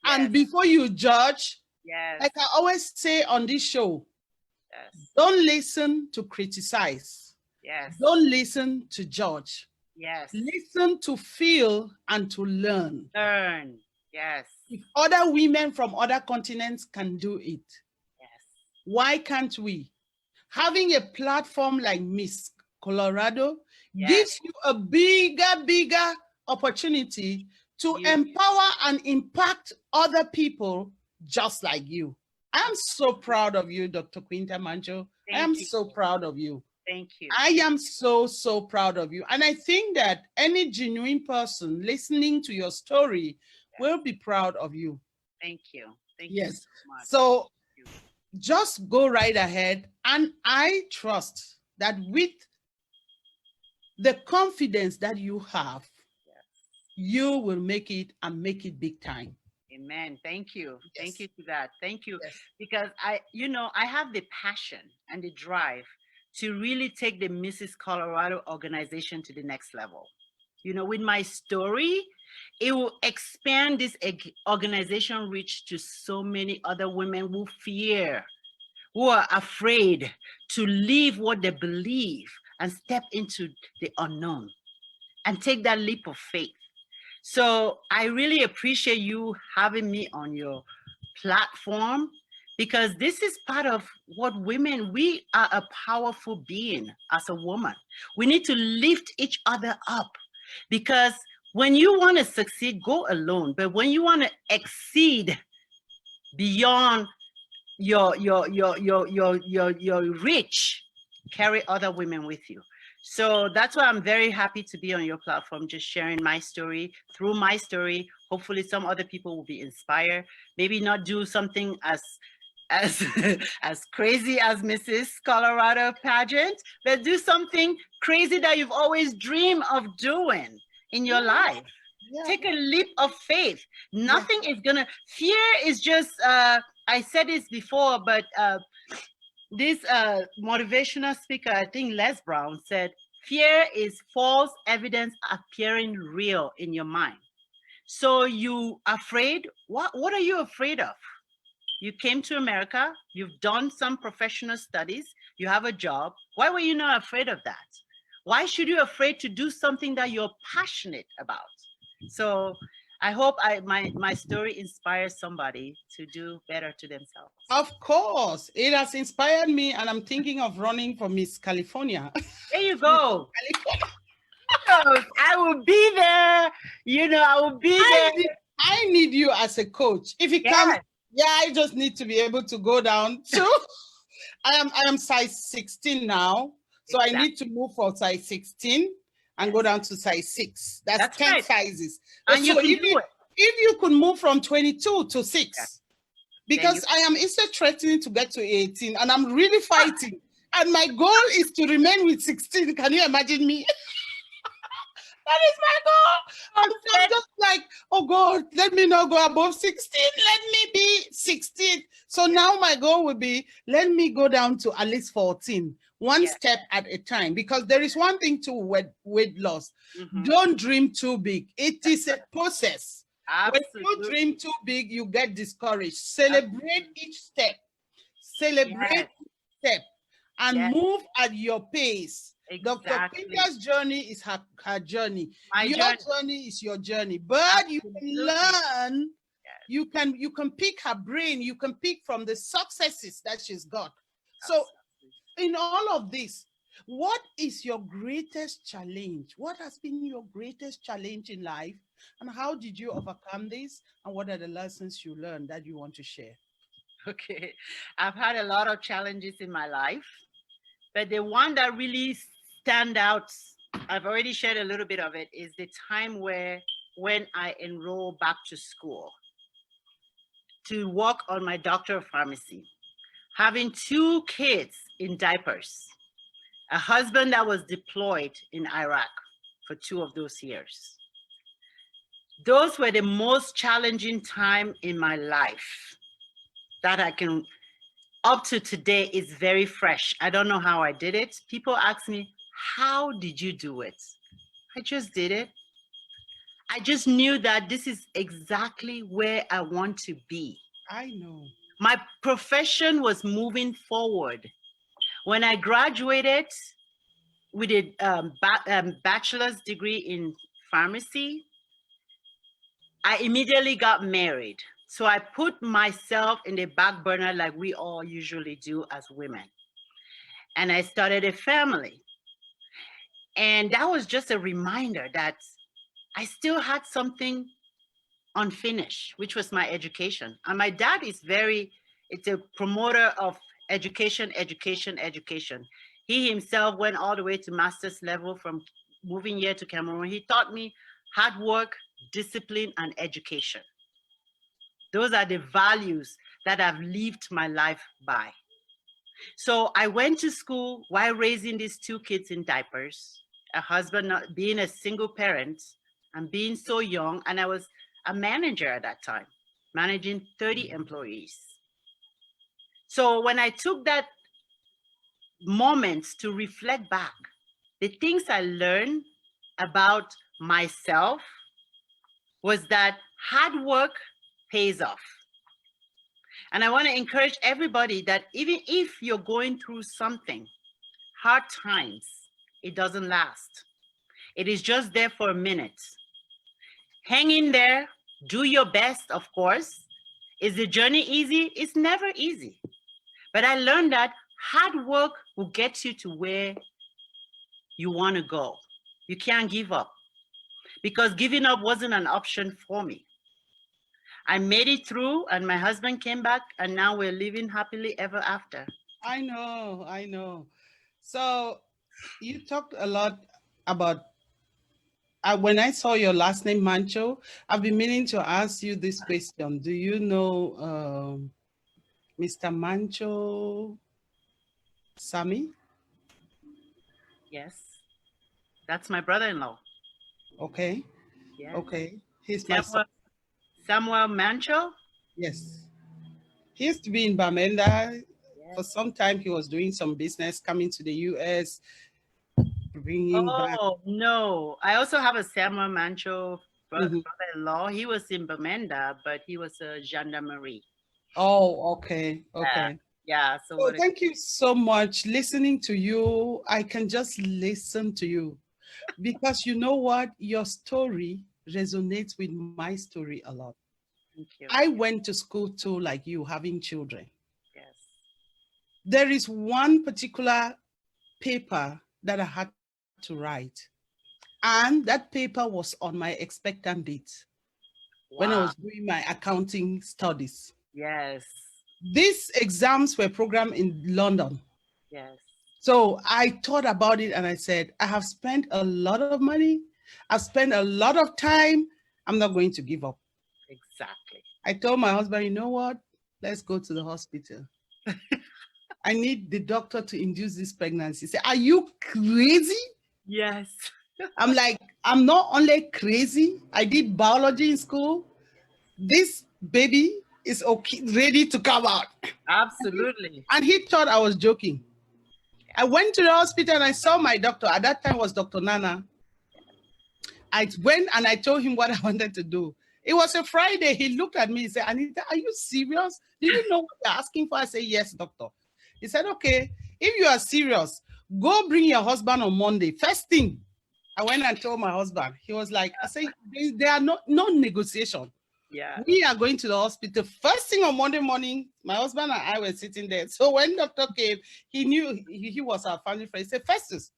And before you judge, like I always say on this show, don't listen to criticize. Don't listen to judge. Listen to feel and to learn. Learn. Yes. If other women from other continents can do it, Why can't we? Having a platform like Miss Colorado gives you a bigger opportunity to empower and impact other people just like you. I'm so proud of you, Dr. Quinta Mancho. I am so proud of you. Thank you. I am so proud of you. And I think that any genuine person listening to your story will be proud of you. Thank you. Thank you so much. So just go right ahead. And I trust that with the confidence that you have, you will make it and make it big time. Amen. Thank you. Thank you to that. Thank you. Because I have the passion and the drive to really take the Mrs. Colorado organization to the next level. With my story, it will expand this organization reach to so many other women who are afraid to leave what they believe and step into the unknown and take that leap of faith. So I really appreciate you having me on your platform, because this is part of what women, we are a powerful being as a woman. We need to lift each other up, because when you want to succeed, go alone. But when you want to exceed beyond your reach, carry other women with you. So that's why I'm very happy to be on your platform, just sharing my story. Through my story, hopefully some other people will be inspired. Maybe not do something as as crazy as Mrs. Colorado pageant, but do something crazy that you've always dreamed of doing in your life. Take a leap of faith. Nothing is gonna, fear is just, I said this before, but this motivational speaker, I think Les Brown, said, fear is false evidence appearing real in your mind. So you afraid? What are you afraid of? You came to America, you've done some professional studies, you have a job. Why were you not afraid of that? Why should you be afraid to do something that you're passionate about? So I hope my story inspires somebody to do better to themselves. Of course, it has inspired me, and I'm thinking of running for Miss California. There you go. I will be there. I will be there. I need you as a coach. If you come, I just need to be able to go down to. I am size 16 now, so I need to move for size 16 and go down to size 6. That's 10 sizes. And so if you could move from 22 to 6, because I am instead threatening to get to 18, and I'm really fighting. And my goal is to remain with 16. Can you imagine me? That is my goal. I'm just like, oh God, let me not go above 16. Let me be 16. So now my goal would be, let me go down to at least 14, one step at a time. Because there is one thing to weight loss. Don't dream too big. It is a process. When you dream too big, you get discouraged. Celebrate each step. Celebrate each step and move at your pace. Dr. Quinta's journey is her journey. Your journey is your journey. But you can learn, you can pick her brain, you can pick from the successes that she's got. So in all of this, what is your greatest challenge? What has been your greatest challenge in life? And how did you overcome this? And what are the lessons you learned that you want to share? Okay, I've had a lot of challenges in my life, but the one that really stand out, I've already shared a little bit of it, is the time when I enrolled back to school to work on my doctor of pharmacy, having 2 kids in diapers, a husband that was deployed in Iraq for 2 of those years. Those were the most challenging time in my life that I can, up to today, is very fresh. I don't know how I did it. People ask me, how did you do it? I just did it. I just knew that this is exactly where I want to be. I know. My profession was moving forward. When I graduated with a bachelor's degree in pharmacy, I immediately got married. So I put myself in the back burner like we all usually do as women. And I started a family. And that was just a reminder that I still had something unfinished, which was my education. And my dad is it's a promoter of education, education, education. He himself went all the way to master's level from moving here to Cameroon. He taught me hard work, discipline, and education. Those are the values that I've lived my life by. So I went to school while raising these two kids in diapers, a husband, being a single parent, and being so young. And I was a manager at that time, managing 30 employees. So when I took that moment to reflect back, the things I learned about myself was that hard work pays off. And I want to encourage everybody that even if you're going through something, hard times, it doesn't last. It is just there for a minute. Hang in there, do your best, of course. Is the journey easy? It's never easy. But I learned that hard work will get you to where you want to go. You can't give up, because giving up wasn't an option for me. I made it through, and my husband came back, and now we're living happily ever after. I know, I know. So you talked a lot about, when I saw your last name, Mancho, I've been meaning to ask you this question. Do you know Mr. Mancho Sami? Yes. That's my brother-in-law. Okay, Yes. okay. He's my son. Samuel Mancho. Yes. He used to be in Bamenda. Yes. For some time, he was doing some business, coming to the US, bringing back. Oh, no. I also have a Samuel Mancho Mhm. brother-in-law. He was in Bamenda, but he was a gendarmerie. Oh, okay, okay. Yeah. So So thank you so much. Listening to you, I can just listen to you because you know what? Your story resonates with my story a lot. Thank you. I went to school too, like you, having children. Yes. There is one particular paper that I had to write, and that paper was on my expectant date when I was Wow. doing my accounting studies. Yes. These exams were programmed in London. Yes. So I thought about it and I said, I have spent a lot of money. I've spent a lot of time. I'm not going to give up. Exactly. I told my husband, you know what? Let's go to the hospital. I need the doctor to induce this pregnancy. He said, are you crazy? Yes. I'm like, I'm not only crazy. I did biology in school. This baby is okay, ready to come out. Absolutely. And he thought I was joking. I went to the hospital and I saw my doctor. At that time was Dr. Nana. I went and I told him what I wanted to do. It was a Friday. He looked at me and said, Anita, are you serious? Do you know what you're asking for? I said, yes, doctor. He said, okay, if you are serious, go bring your husband on Monday. First thing, I went and told my husband. He was like, I said, there are no negotiation. Yeah. We are going to the hospital. First thing on Monday morning, my husband and I were sitting there. So when doctor came, he knew he was our family friend. He said, Festus,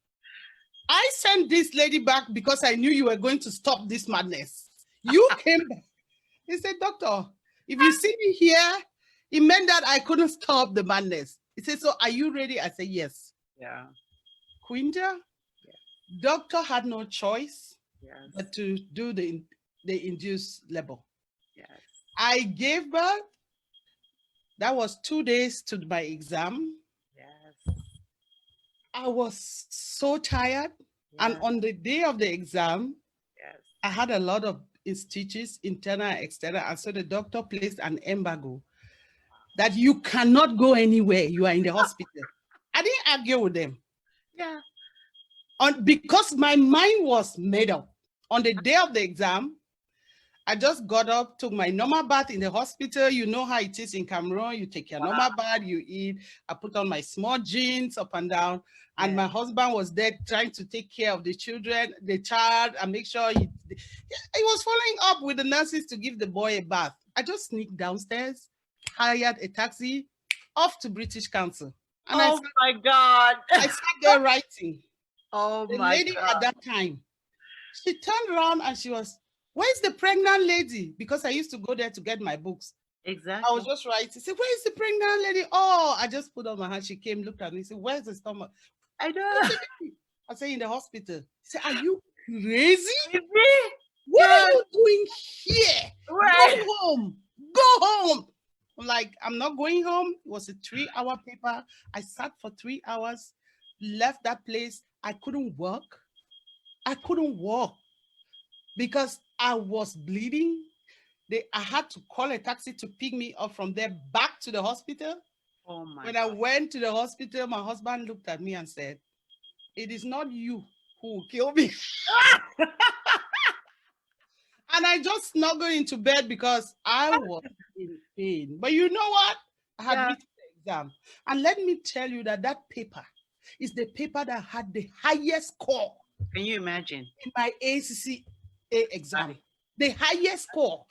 I sent this lady back because I knew you were going to stop this madness. You came back. He said, doctor, if you see me here, it meant that I couldn't stop the madness. He said, so are you ready? I said, yes. Yeah. Quinta, Yeah. doctor had no choice Yes. but to do the induced labor. Yes. I gave birth. That was 2 days to my exam. Yes. I was so tired. And Yes. on the day of the exam, Yes. I had a lot of stitches, internal and external. And so the doctor placed an embargo that you cannot go anywhere. You are in the hospital. I didn't argue with them. Yeah. Because my mind was made up. On the day of the exam, I just got up, took my normal bath in the hospital. You know how it is in Cameroon. You take your normal bath, you eat. I put on my small jeans up and down. And my husband was there trying to take care of the children, the child, and make sure he was following up with the nurses to give the boy a bath. I just sneaked downstairs, hired a taxi, off to British Council. And Oh my God. I sat there writing. Oh The my lady God. at that time, she turned around and she was, where's the pregnant lady? Because I used to go there to get my books. I was Exactly. just writing. She said, where's the pregnant lady? Oh, I just put on my hand. She came, looked at me, said, where's the stomach? I know. Where's the baby? I said, in the hospital. She said, are you crazy? Really? What are Yes. you doing here? Right. Go home. Go home. I'm like, I'm not going home. It was a 3-hour paper. I sat for 3 hours, left that place. I couldn't walk. I couldn't walk because I was bleeding. I had to call a taxi to pick me up from there back to the hospital. Oh my When I God. went to the hospital, my husband looked at me and said, it is not you who will kill me. And I just snuggled into bed because I was in pain. But you know what? I had Yeah. written the exam. And let me tell you that that paper is the paper that had the highest score Can you imagine? in my ACCA exam. The highest score.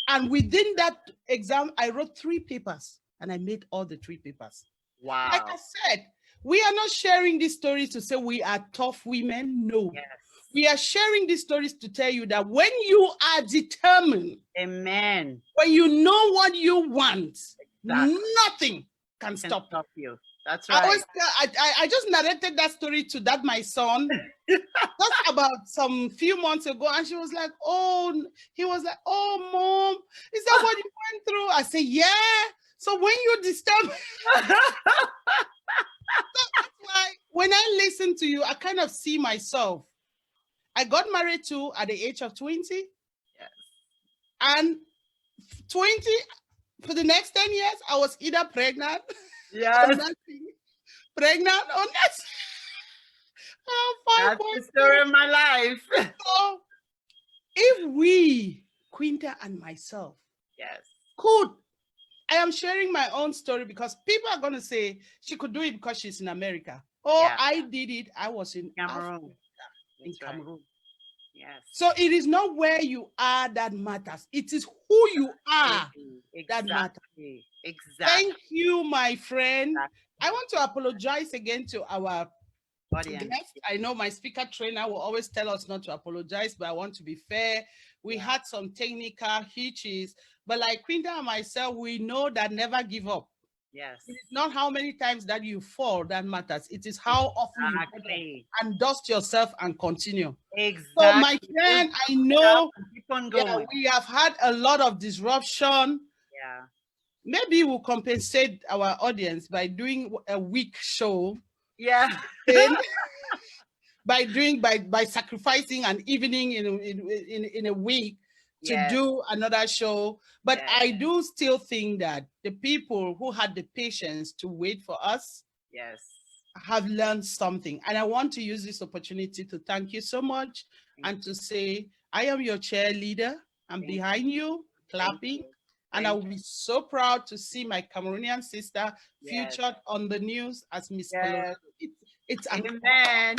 And within that exam, I wrote 3 papers and I made all the 3 papers. Like I Wow. said, we are not sharing these stories to say we are tough women. No. Yes. We are sharing these stories to tell you that when you are determined, Amen. when you know what you want, Exactly. nothing can Can stop you. stop you. That's I right. always I just narrated that story to that my son just about some few months ago, and she was like, "Oh," he was like, "Oh, mom, is that what you went through?" I said, "Yeah." So when you disturb, that's why when I listen to you, I kind of see myself. I got married to at the age of 20, Yes. and 20 for the next 10 years, I was either pregnant or Yes. nothing. Pregnant or nothing. Oh, That's the story of my life. So if we, Quinta and myself, Yes. could, I am sharing my own story because people are going to say she could do it because she's in America. Oh, Yeah. I did it. I was in Cameroon. Africa, in That's right. Cameroon. Yes. So it is not where you are that matters. It is who you are that matters. Exactly. Exactly. Thank you, my friend. Exactly. I want to apologize again to our Audience. guest. I know my speaker trainer will always tell us not to apologize, but I want to be fair. We had some technical hitches, but like Quinta and myself, we know that never give up. Yes. It is not how many times that you fall that matters. It is how often you get up and dust yourself and continue. Exactly. So, my friend, I know keep on going. we have had a lot of disruption. Yeah. Maybe we'll compensate our audience by doing a week show. Yeah. by sacrificing an evening in a week to do another show. But I do still think that the people who had the patience to wait for us have learned something. And I want to use this opportunity to thank you so much and to say, I am your cheerleader. I'm behind you, clapping. And I will be so proud to see my Cameroonian sister featured on the news as Miss Colorado. It's an Amen.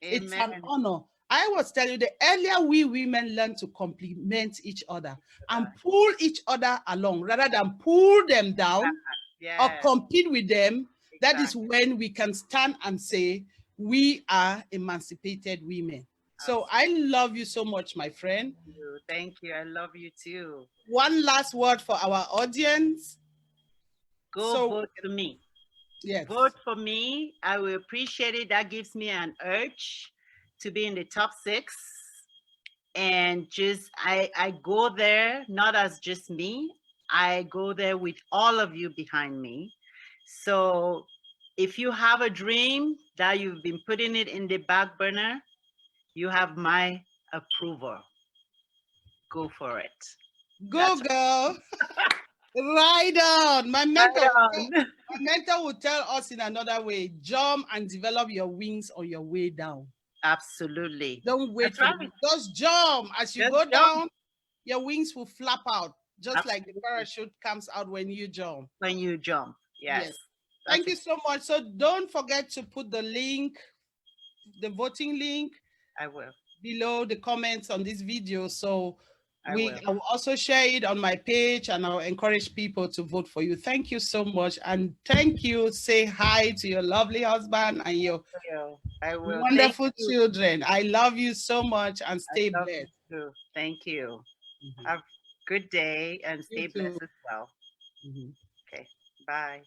It's an honor. I was telling you, the earlier we women learn to compliment each other and pull each other along rather than pull them down or compete with them, that is when we can stand and say, we are emancipated women. So I love you so much, my friend. Thank you. I love you too. One last word for our audience. Go vote for me. Yes. Vote for me. I will appreciate it. That gives me an urge to be in the top 6. And just, I go there, not as just me. I go there with all of you behind me. So if you have a dream that you've been putting it in the back burner, you have my approval. Go for it. Go, girl. Right on. My mentor will tell us in another way, jump and develop your wings on your way down. Absolutely. Don't wait for it. Just jump. As you go down, your wings will flap out, just like the parachute comes out when you jump. When you jump. Yes. Thank you so much. So don't forget to put the link, the voting link. I will. Below the comments on this video. So I will. I will also share it on my page, and I'll encourage people to vote for you. Thank you so much. And thank you. Say hi to your lovely husband and your I will. Thank wonderful you. children. I love you so much, and I stay love you blessed. too. Thank you. Mhm. Have a good day and You stay too. blessed as well. Mhm. Okay. Bye.